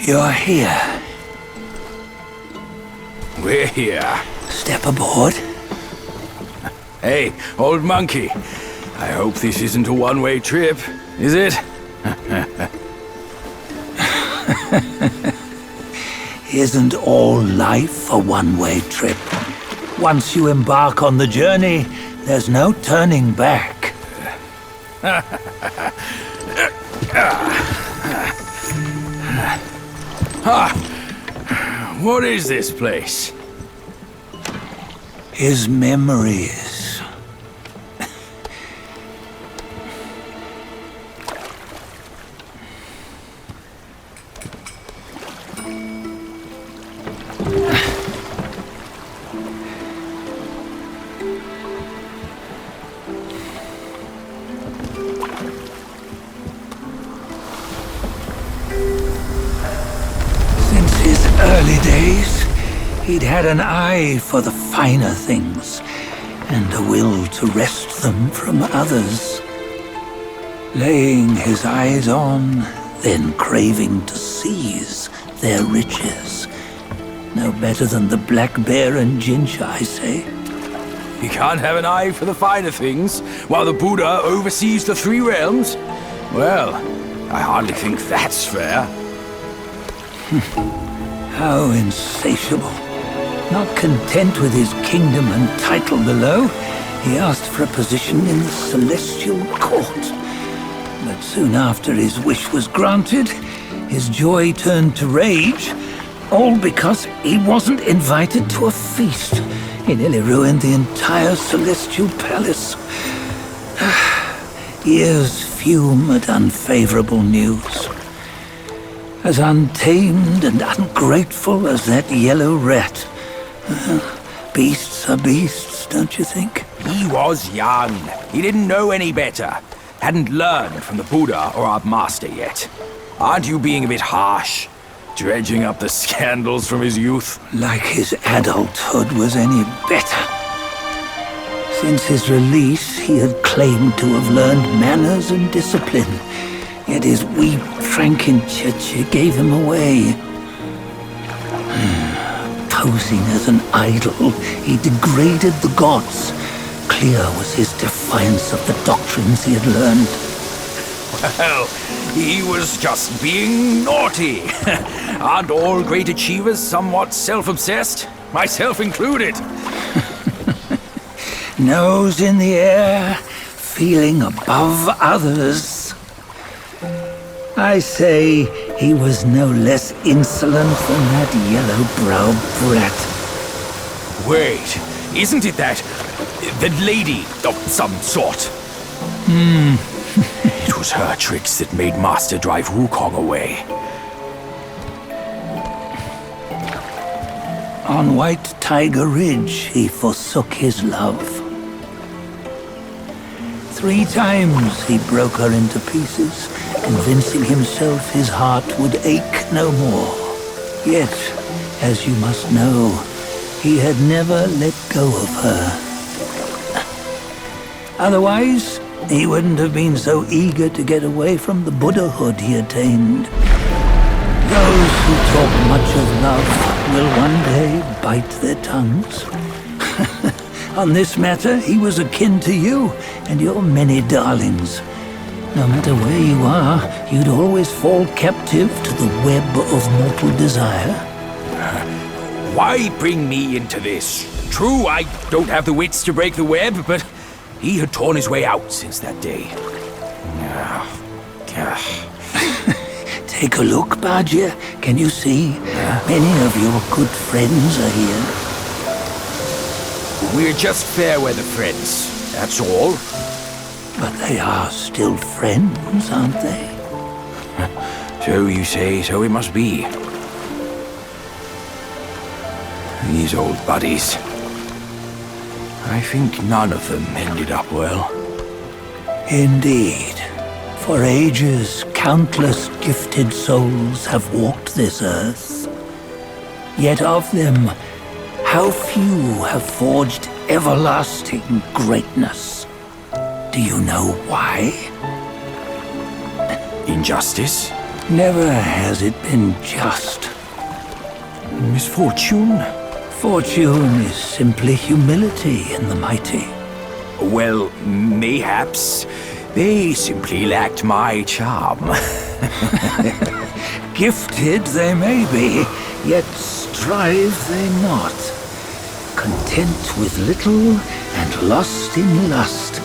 You're here. We're here. Step aboard. Hey, old monkey. I hope this isn't a one-way trip, is it? Isn't all life a one-way trip? Once you embark on the journey, there's no turning back. What is this place? His memories. Early days, he'd had an eye for the finer things, and a will to wrest them from others. Laying his eyes on, then craving to seize their riches. No better than the black bear and Ginger, I say. You can't have an eye for the finer things, while the Buddha oversees the three realms? Well, I hardly think that's fair. How insatiable. Not content with his kingdom and title below, he asked for a position in the celestial court. But soon after his wish was granted, his joy turned to rage, all because he wasn't invited to a feast. He nearly ruined the entire celestial palace. Ears fume at unfavorable news. As untamed and ungrateful as that yellow rat. Beasts are beasts, don't you think? He was young. He didn't know any better. Hadn't learned from the Buddha or our master yet. Aren't you being a bit harsh? Dredging up the scandals from his youth? Like his adulthood was any better. Since his release, he had claimed to have learned manners and discipline. Yet his weak Frankenchurch gave him away. Posing as an idol, he degraded the gods. Clear was his defiance of the doctrines he had learned. Well, he was just being naughty. Aren't all great achievers somewhat self-obsessed? Myself included. Nose in the air, feeling above others. I say he was no less insolent than that yellow-browed brat. Wait, isn't it that lady of some sort? It was her tricks that made Master drive Wukong away. On White Tiger Ridge, he forsook his love. 3 times he broke her into pieces, convincing himself his heart would ache no more. Yet, as you must know, he had never let go of her. Otherwise, he wouldn't have been so eager to get away from the Buddhahood he attained. Those who talk much of love will one day bite their tongues. On this matter, he was akin to you and your many darlings. No matter where you are, you'd always fall captive to the web of mortal desire. Why bring me into this? True, I don't have the wits to break the web, but he had torn his way out since that day. Take a look, Bajia. Can you see? Many of your good friends are here. We're just fair-weather friends, that's all. But they are still friends, aren't they? So you say, so it must be. These old buddies. I think none of them ended up well. Indeed. For ages, countless gifted souls have walked this earth. Yet of them, how few have forged everlasting greatness? Do you know why? Injustice? Never has it been just. Misfortune? Fortune is simply humility in the mighty. Well, mayhaps they simply lacked my charm. Gifted they may be, yet strive they not. Content with little and lost in lust.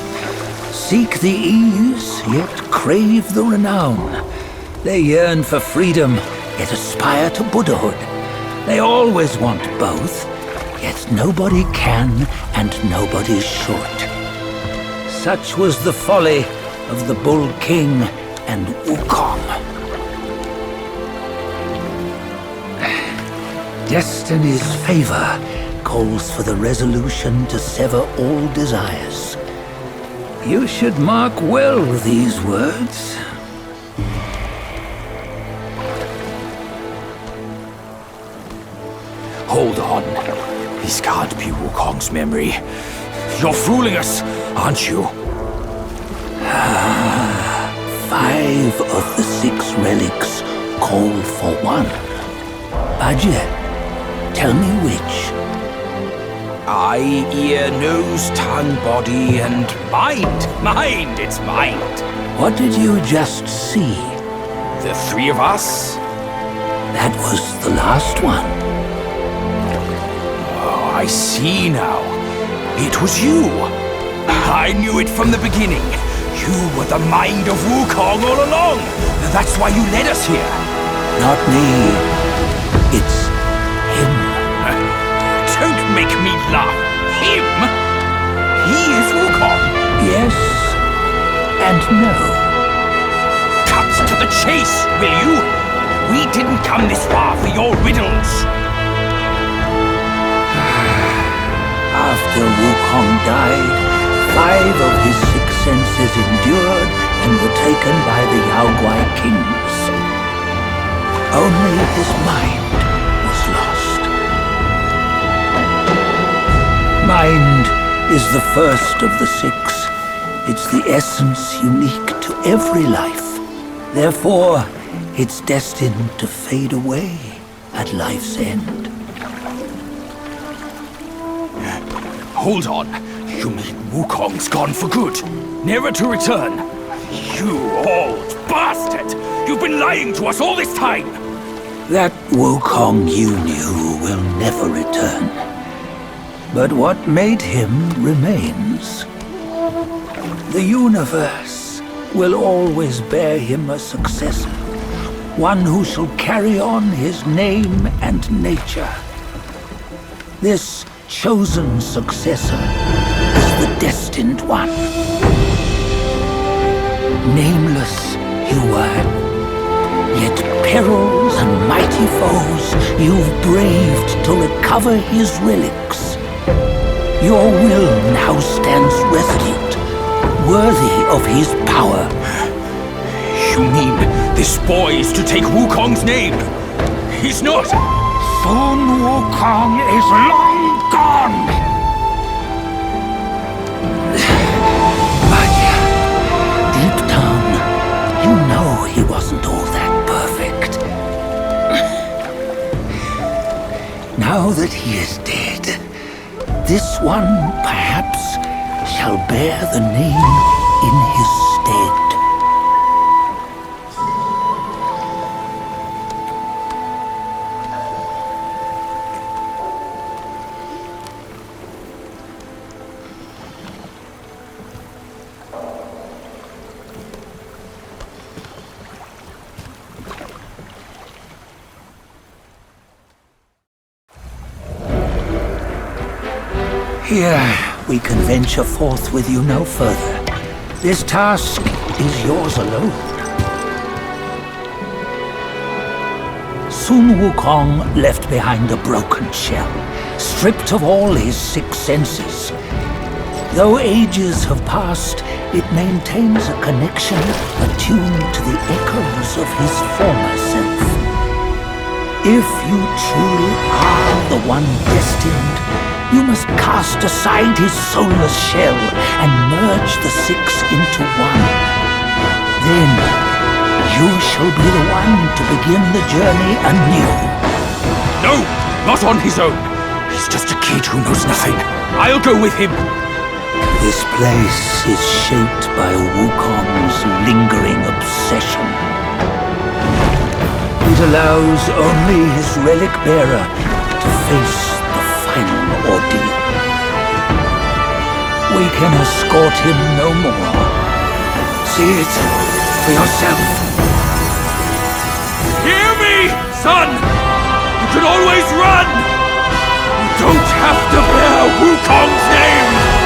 Seek the ease, yet crave the renown. They yearn for freedom, yet aspire to Buddhahood. They always want both, yet nobody can and nobody should. Such was the folly of the Bull King and Wukong. Destiny's favor calls for the resolution to sever all desires. You should mark well these words. Hold on. This can't be Wukong's memory. You're fooling us, aren't you? 5 of the 6 relics call for one. Bajie, tell me which. Eye, ear, nose, tongue, body, and mind. Mind, it's mind. What did you just see? The 3 of us? That was the last one. Oh, I see now. It was you. I knew it from the beginning. You were the mind of Wukong all along. That's why you led us here. Not me. It's him. Don't make me laugh. Him? He is Wukong. Yes and no. Cut to the chase, will you? We didn't come this far for your riddles. After Wukong died, 5 of his 6 senses endured and were taken by the Yaoguai kings. Only his mind was lost. Mind is the first of the 6. It's the essence unique to every life. Therefore, it's destined to fade away at life's end. Hold on. You mean Wukong's gone for good? Never to return? You old bastard! You've been lying to us all this time! That Wukong you knew will never return. But what made him remains. The universe will always bear him a successor. One who shall carry on his name and nature. This chosen successor is the destined one. Nameless you were, yet perils and mighty foes you've braved to recover his relics. Your will now stands resolute, worthy of his power. You mean this boy is to take Wukong's name? He's not! Sun Wukong is long gone! But deep down, you know he wasn't all that perfect. Now that he is dead, this one, perhaps, shall bear the name in his stead. Here, we can venture forth with you no further. This task is yours alone. Sun Wukong left behind a broken shell, stripped of all his 6 senses. Though ages have passed, it maintains a connection attuned to the echoes of his former self. If you truly are the one destined, you must cast aside his soulless shell and merge the 6 into one. Then, you shall be the one to begin the journey anew. No, not on his own. He's just a kid who knows nothing. I'll go with him. This place is shaped by Wukong's lingering obsession. It allows only his relic bearer to face the final ordeal. We can escort him no more. See it for yourself. Hear me, son! You can always run! You don't have to bear Wukong's name!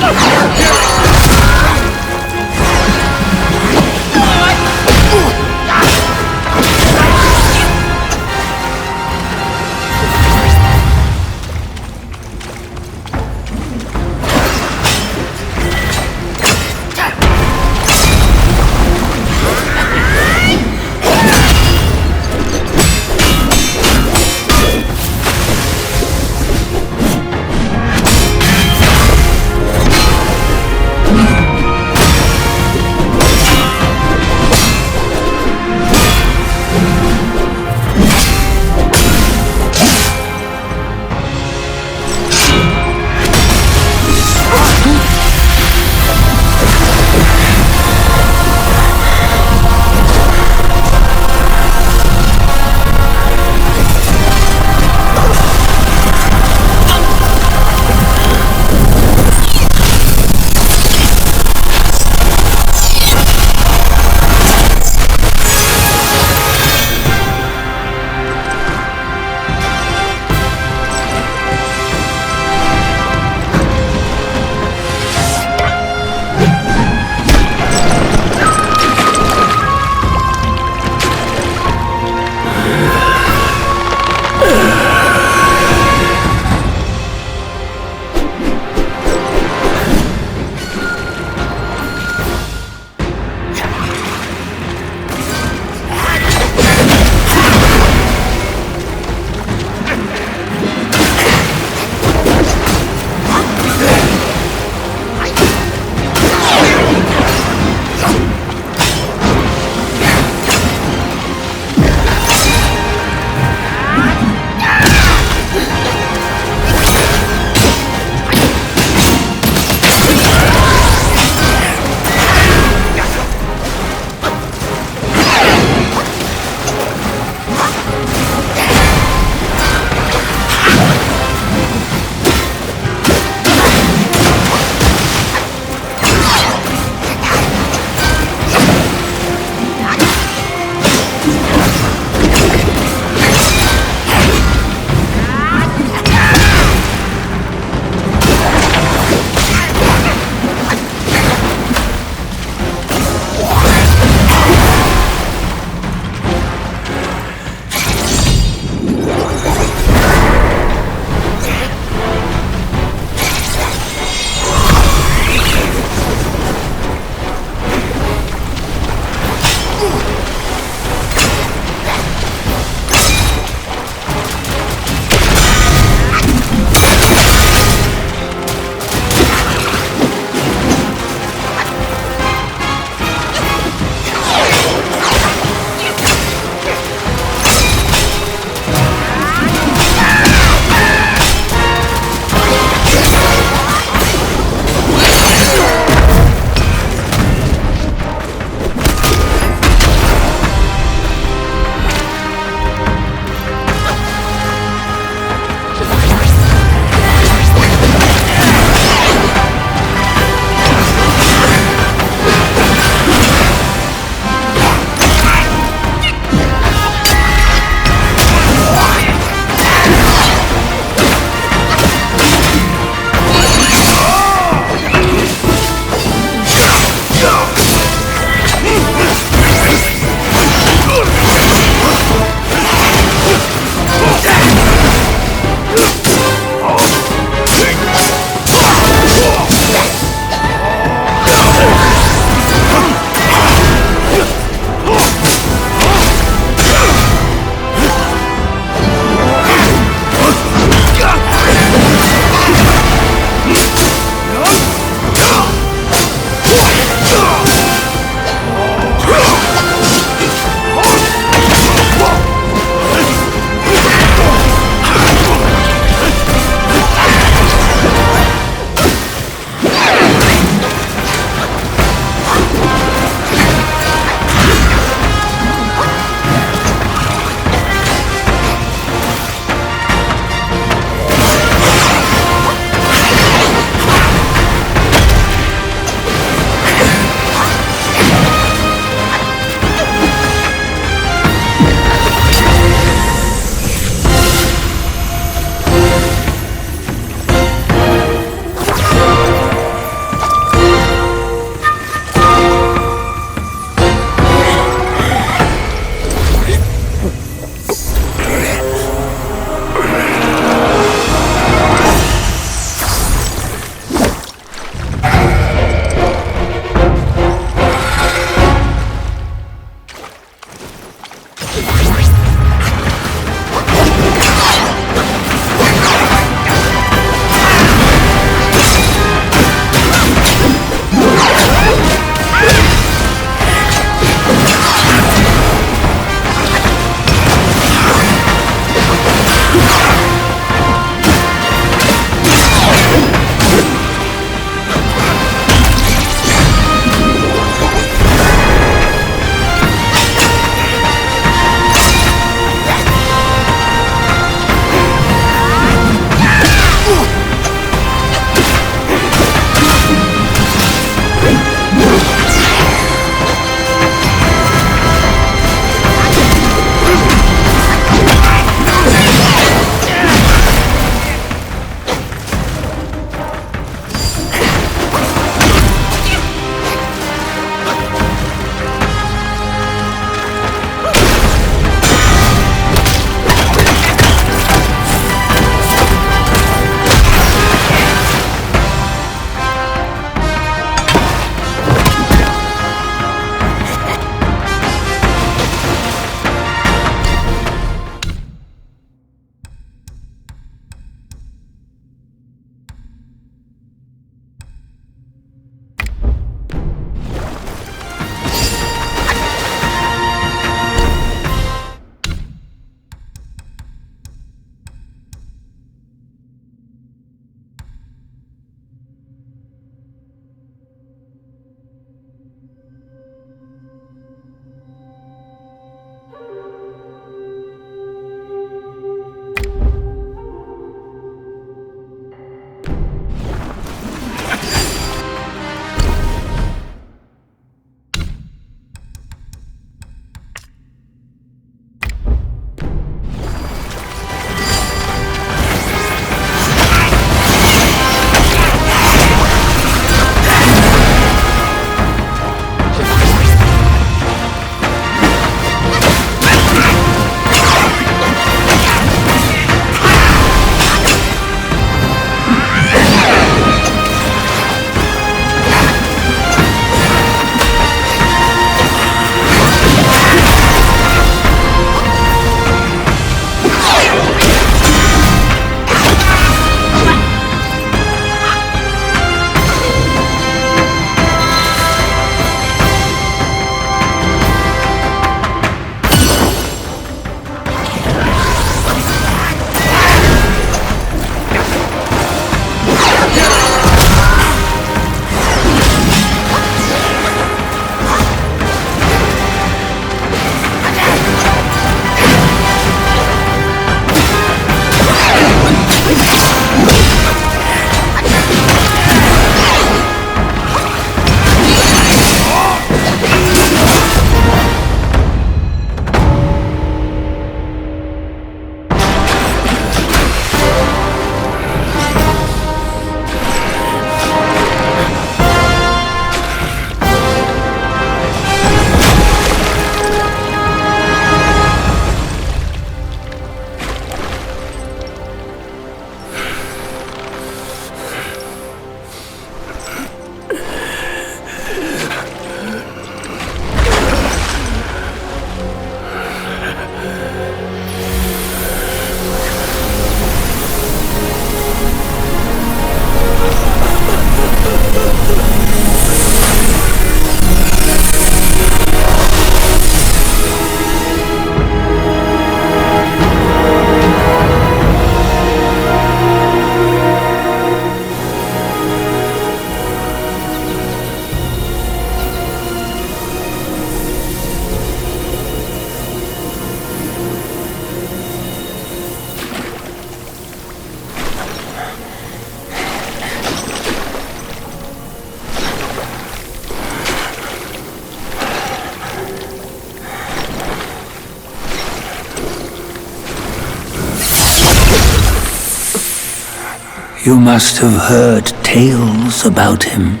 You must have heard tales about him.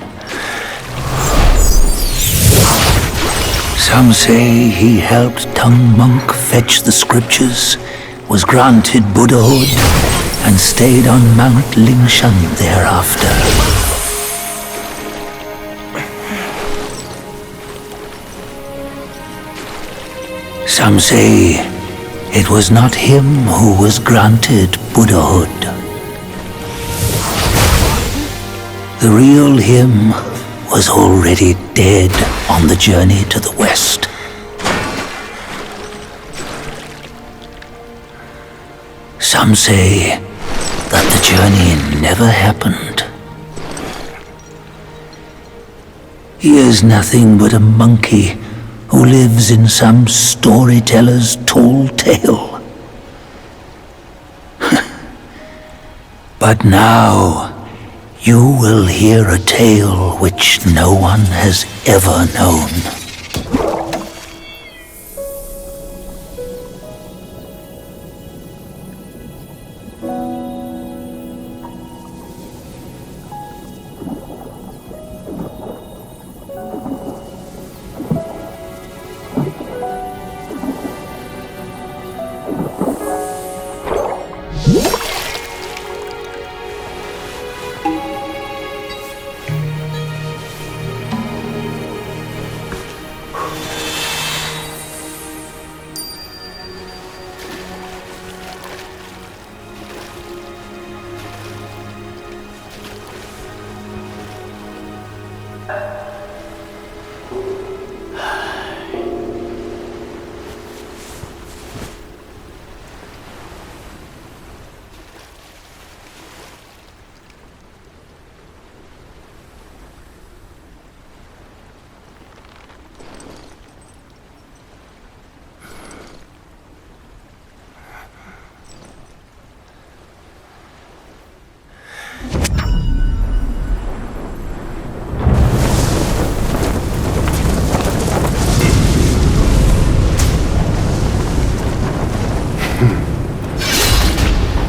Some say he helped Tung Monk fetch the scriptures, was granted Buddhahood, and stayed on Mount Lingshan thereafter. Some say it was not him who was granted Buddhahood. The real him was already dead on the journey to the west. Some say that the journey never happened. He is nothing but a monkey who lives in some storyteller's tall tale. But now, you will hear a tale which no one has ever known.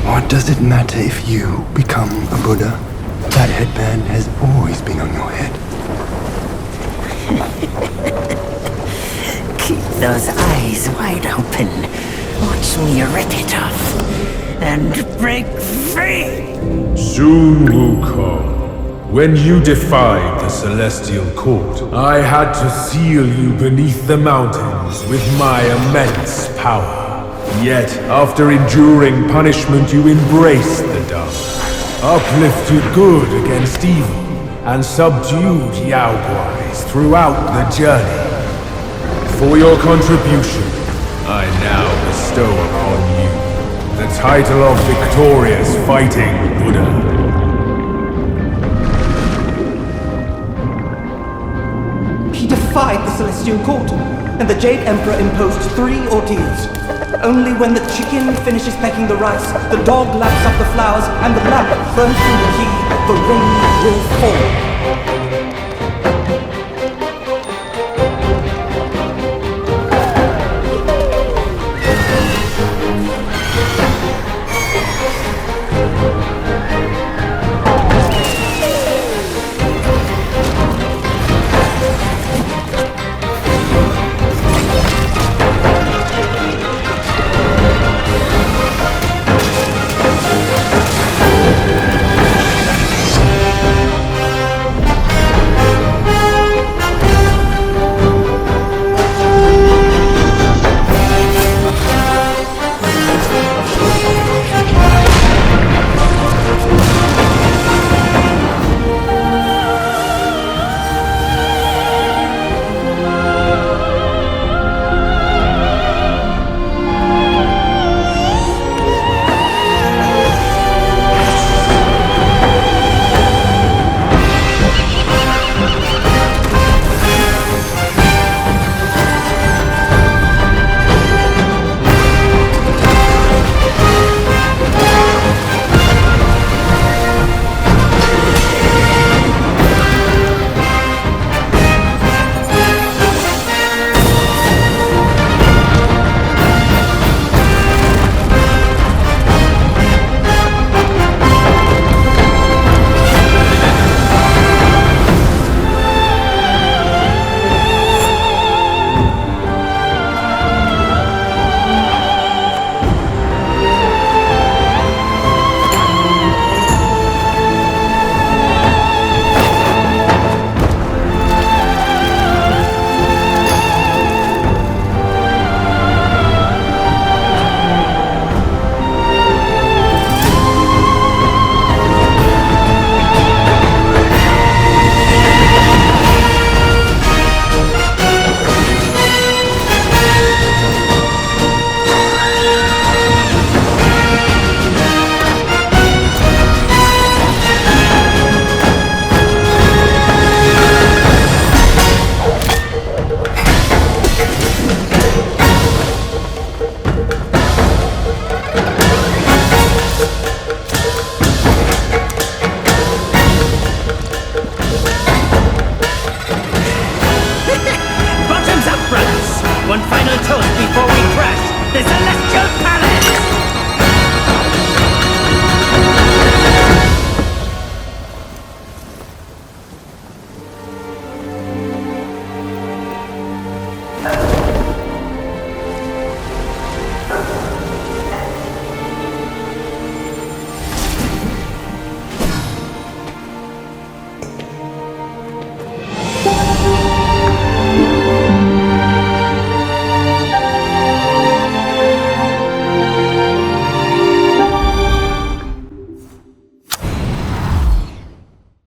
What does it matter if you become a Buddha? That headband has always been on your head. Keep those eyes wide open. Watch me rip it off and break free. Soon, Wukong. When you defied the Celestial Court, I had to seal you beneath the mountains with my immense power. Yet, after enduring punishment, you embraced the dark, uplifted good against evil, and subdued Yaoguais throughout the journey. For your contribution, I now bestow upon you the title of Victorious Fighting Buddha. He defied the Celestial Court, and the Jade Emperor imposed 3 ordeals. Only when the chicken finishes pecking the rice, the dog laps up the flowers, and the lamp burns through the key, the rain will fall.